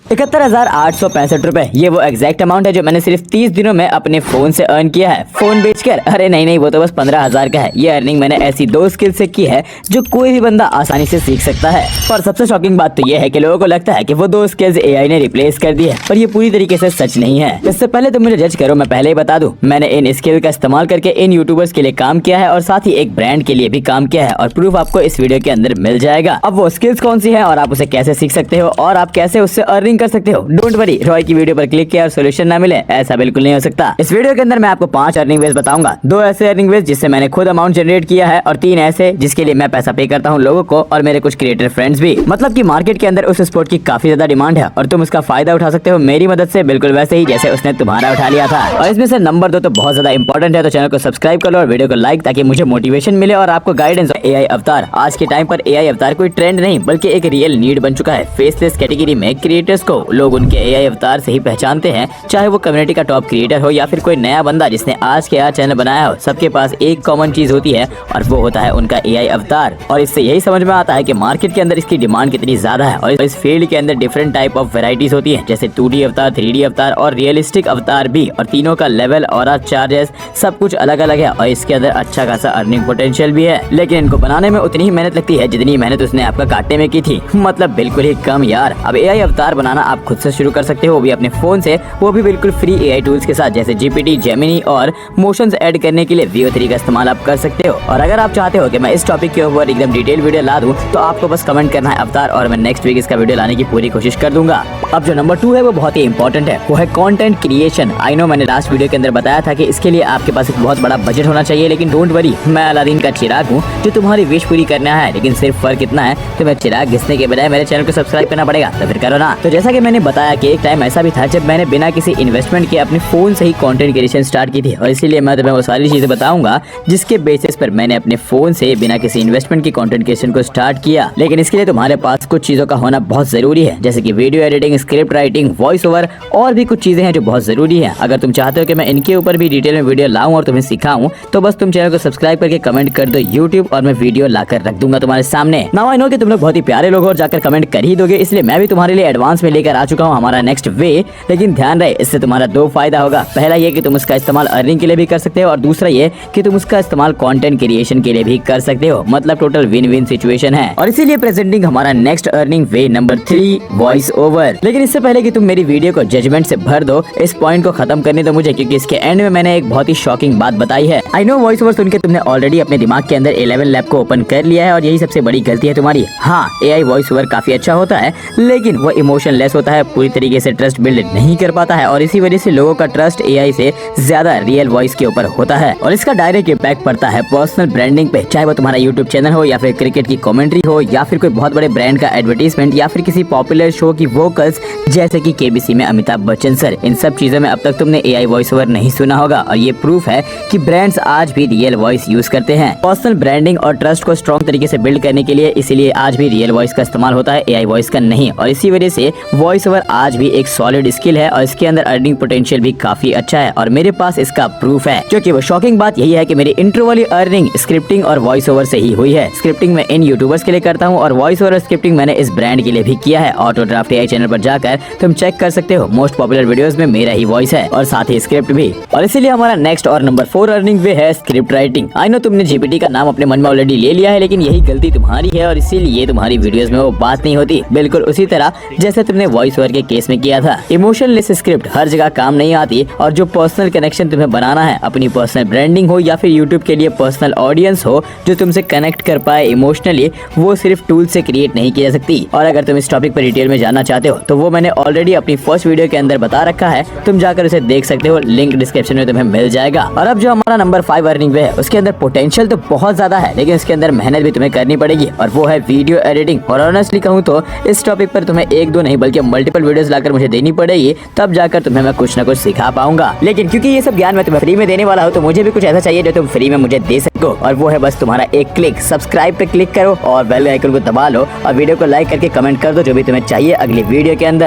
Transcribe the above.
71,865 रुपए, ये वो एग्जैक्ट अमाउंट है जो मैंने सिर्फ 30 दिनों में अपने फोन से अर्न किया है, फोन बेचकर। अरे नहीं, वो तो बस 15,000 का है। ये अर्निंग मैंने ऐसी 2 स्किल से की है जो कोई भी बंदा आसानी से सीख सकता है। पर सबसे शॉकिंग बात तो ये है कि लोगों को लगता है कि वो 2 स्किल्स एआई ने रिप्लेस कर दी है, पर ये पूरी तरीके से सच नहीं है। इससे पहले तुम मुझे जज करो, मैं पहले ही बता दूं, मैंने इन स्किल का इस्तेमाल करके इन यूट्यूबर्स के लिए काम किया है और साथ ही एक ब्रांड के लिए भी काम किया है, और प्रूफ आपको इस वीडियो के अंदर मिल जाएगा। अब वो स्किल्स कौन सी है और आप उसे कैसे सीख सकते हो और आप कैसे उससे अर्निंग कर सकते हो। डोंट वरी, रॉय की वीडियो पर क्लिक किया और सोल्यूशन ना मिले, ऐसा बिल्कुल नहीं हो सकता। इस वीडियो के अंदर मैं आपको 5 अर्निंग वेज बताऊंगा। 2 ऐसे अर्निंग वेज जिससे मैंने खुद अमाउंट जनरेट किया है और 3 ऐसे जिसके लिए मैं पैसा पे करता हूँ लोगों को और मेरे कुछ क्रिएटर फ्रेंड्स भी। मतलब कि मार्केट के अंदर उस स्पोर्ट की काफी ज्यादा डिमांड है और तुम उसका फायदा उठा सकते हो मेरी मदद से, बिल्कुल वैसे ही जैसे उसने तुम्हारा उठा लिया था। और इसमें से नंबर 2 तो बहुत ज्यादा इंपॉर्टेंट है, तो चैनल को सब्सक्राइब कर लो और वीडियो को लाइक, ताकि मुझे मोटिवेशन मिले और आपको गाइडेंस। एआई अवतार, आज के टाइम पर एआई अवतार कोई ट्रेंड नहीं बल्कि एक रियल नीड बन चुका है। फेसलेस कैटेगरी में क्रिएटर्स को लोग उनके एआई अवतार से ही पहचानते हैं, चाहे वो कम्युनिटी का टॉप क्रिएटर हो या फिर कोई नया बंदा जिसने आज के चैनल बनाया हो। सबके पास एक कॉमन चीज होती है और वो होता है उनका एआई अवतार। और इससे यही समझ में आता है कि मार्केट के अंदर इसकी डिमांड कितनी ज्यादा है। और इस फील्ड के अंदर डिफरेंट टाइप ऑफ वेराइटीज होती है, जैसे 2D अवतार, 3D अवतार और रियलिस्टिक अवतार भी, और तीनों का लेवल और चार्जेस सब कुछ अलग अलग है और इसके अंदर अच्छा खासा अर्निंग पोटेंशियल भी है। लेकिन इनको बनाने में उतनी ही मेहनत लगती है जितनी मेहनत उसने आपका काटने में की थी, मतलब बिल्कुल ही कम यार। अब एआई अवतार बनाना आप खुद से शुरू कर सकते हो, वो भी अपने फोन से, वो भी बिल्कुल फ्री एआई टूल्स के साथ, जैसे जीपीटी, जेमिनी और मोशंस ऐड करने के लिए VO3 का इस्तेमाल आप कर सकते हो। और अगर आप चाहते हो कि मैं इस टॉपिक के ऊपर एकदम डिटेल वीडियो ला दूं, तो आपको बस कमेंट करना है अवतार और मैं नेक्स्ट वीक इसका वीडियो लाने की पूरी कोशिश कर दूंगा। अब जो नंबर 2 है वो बहुत ही इंपॉर्टेंट है, वो है कंटेंट क्रिएशन। आई नो, मैंने लास्ट वीडियो के अंदर बताया था कि इसके लिए आपके पास एक बहुत बड़ा बजट होना चाहिए, लेकिन डोंट वरी, मैं अलादीन का चिराग हूँ जो तुम्हारी विश पूरी करना है। लेकिन सिर्फ फर्क इतना है, तुम्हें चिराग घिसने के बजाय मेरे चैनल को सब्सक्राइब करना पड़ेगा, तो फिर करो ना। तो जैसा कि मैंने बताया कि एक टाइम ऐसा भी था जब मैंने बिना किसी इन्वेस्टमेंट के अपने फोन से ही कंटेंट क्रिएशन स्टार्ट की थी, और इसीलिए मैं तुम्हें वो सारी चीजें बताऊंगा जिसके बेसिस पर मैंने अपने फोन से बिना किसी इन्वेस्टमेंट की कंटेंट क्रिएशन को स्टार्ट किया। लेकिन इसके लिए तुम्हारे पास कुछ चीजों का होना बहुत जरूरी है, जैसे कि video editing, script writing, voice over और भी कुछ चीजें हैं जो बहुत जरूरी है। अगर तुम चाहते हो कि मैं इनके ऊपर भी डिटेल में वीडियो लाऊं और तुम्हें सिखाऊं, तो बस तुम चैनल को सब्सक्राइब करके कमेंट कर दो यूट्यूब, और मैं वीडियो लाकर रख दूंगा तुम्हारे सामने। नाउ आई नो कि तुम लोग बहुत ही प्यारे लोग हो और जाकर कमेंट कर ही दोगे, इसलिए मैं भी तुम्हारे लिए एडवांस में लेकर आ चुका हूँ हमारा नेक्स्ट वे। लेकिन ध्यान रहे, इससे तुम्हारा 2 फायदा होगा। पहला ये कि तुम उसका इस्तेमाल अर्निंग के लिए भी कर सकते हो, और दूसरा ये कि तुम उसका इस्तेमाल कंटेंट क्रिएशन के लिए भी कर सकते हो। मतलब टोटल विन विन सिचुएशन है। और इसीलिए प्रेजेंटिंग हमारा नेक्स्ट अर्निंग वे नंबर 3, वॉइस ओवर। लेकिन इससे पहले कि तुम मेरी वीडियो को जजमेंट से भर दो, इस पॉइंट को खत्म करने दो मुझे, क्योंकि इसके एंड में मैंने एक बहुत ही शॉकिंग बात बताई है। आई नो, वॉइस ओवर सुन के तुमने ऑलरेडी अपने दिमाग के अंदर 11 लैब को ओपन कर लिया है, और यही सबसे बड़ी गलती है तुम्हारी। हाँ, एआई वॉइस ओवर काफी अच्छा होता है, लेकिन वो इमोशनलेस होता है, पूरी तरीके से ट्रस्ट बिल्ड नहीं कर पाता है, और इसी वजह से लोगों का ट्रस्ट एआई से ज्यादा रियल वॉइस के ऊपर होता है। और इसका डायरेक्ट इम्पैक्ट पड़ता है पर्सनल ब्रांडिंग पे, चाहे वो तुम्हारा यूट्यूब चैनल हो या फिर क्रिकेट की कमेंट्री हो या फिर कोई बहुत बड़े ब्रांड का एडवर्टीजमेंट या फिर किसी पॉपुलर शो की वोकल्स, जैसे कि केबीसी में अमिताभ बच्चन सर। इन सब चीजों में अब तक तुमने एआई वॉइस ओवर नहीं सुना होगा, और ये प्रूफ है कि ब्रांड्स आज भी रियल वॉइस यूज करते हैं पर्सनल ब्रांडिंग और ट्रस्ट को स्ट्रॉन्ग तरीके से बिल्ड करने के लिए। इसीलिए आज भी रियल वॉइस का इस्तेमाल होता है, एआई वॉइस का नहीं। और इसी वजह से वॉइस ओवर आज भी एक सॉलिड स्किल है और इसके अंदर अर्निंग पोटेंशियल भी काफी अच्छा है, और मेरे पास इसका प्रूफ है। क्योंकि वो शॉकिंग बात यही है कि मेरी इंट्रो वाली अर्निंग स्क्रिप्टिंग और वॉइस ओवर से ही हुई है। स्क्रिप्टिंग मैं इन यूट्यूबर्स के लिए करता हूँ और वॉइस ओवर स्क्रिप्टिंग मैंने इस ब्रांड के लिए भी किया है। ऑटो ड्राफ्ट एआई चैनल पर जाकर तुम चेक कर सकते हो, मोस्ट पॉपुलर वीडियोस में मेरा ही वॉइस है और साथ ही स्क्रिप्ट भी। और इसीलिए हमारा नेक्स्ट और नंबर 4 अर्निंग वे है स्क्रिप्ट राइटिंग। आई नो, तुमने जीपीटी का नाम अपने मन में ऑलरेडी ले लिया है, लेकिन यही गलती तुम्हारी है और इसीलिए तुम्हारी वीडियोस में वो बात नहीं होती, बिल्कुल उसी तरह जैसे तुमने वॉइस ओवर के केस में किया था। इमोशनलेस स्क्रिप्ट हर जगह काम नहीं आती, और जो पर्सनल कनेक्शन तुम्हें बनाना है, अपनी पर्सनल ब्रांडिंग हो या फिर यूट्यूब के लिए पर्सनल ऑडियंस हो जो तुमसे कनेक्ट कर पाए इमोशनली, वो सिर्फ टूल से क्रिएट नहीं की जा सकती। और अगर तुम इस टॉपिक पर डिटेल में जानना चाहते हो तो वो मैंने ऑलरेडी अपनी फर्स्ट वीडियो के अंदर बता रखा है, तुम जाकर उसे देख सकते हो, लिंक डिस्क्रिप्शन में तुम्हें मिल जाएगा। और अब जो हमारा नंबर 5 अर्निंग वे है, उसके अंदर पोटेंशियल तो बहुत ज्यादा है, लेकिन इसके अंदर मेहनत भी तुम्हें करनी पड़ेगी, और वो है वीडियो एडिटिंग। और ऑनेस्टली कहूँ तो इस टॉपिक पर तुम्हें 1-2 नहीं बल्कि मल्टीपल वीडियोस लाकर मुझे देनी पड़ेगी, तब जाकर तुम्हें मैं कुछ ना कुछ सिखा पाऊंगा। लेकिन क्योंकि ये सब ज्ञान मैं तुम्हें फ्री में देने वाला हूँ, तो मुझे भी कुछ ऐसा चाहिए जो तुम फ्री में मुझे दे सको, और वो है बस तुम्हारा एक क्लिक। सब्सक्राइब पे क्लिक करो और बेल आइकन को दबा लो और वीडियो को लाइक करके कमेंट कर दो जो भी तुम्हें चाहिए अगली वीडियो के अंदर।